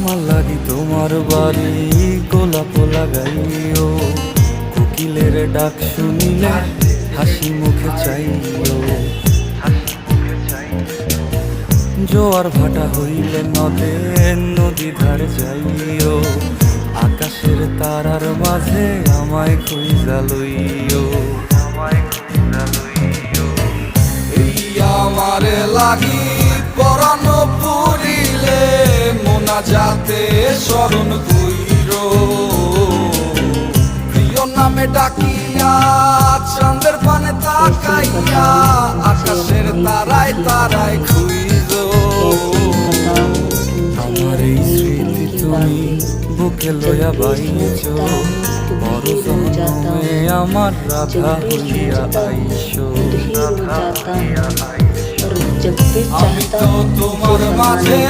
আমার লাগি তোমার বাড়ি গোলাপ লাগাইও, কোকিলের ডাক শুনিলে হাসি মুখে চাইও। জোয়ার ভাটা হইলে নদে নদী ধারে যাইও, আকাশের তারার মাঝে আমায় খুঁজা লইও। এই আমারে লাগি পরানো পুরিলে মোনাজাতে স্মরণ কইরো, প্রিয় নামে ডাকিয়া চাঁদের পানে তাকাইয়া আকাশের তারায় তারায় খুইরো। আমার এই স্মৃতি তুমি বুকে লইয়া বাইছো, বড় জন্মে আমার রাধা হইয়া আইছো। আমি তো তোমার মাঝে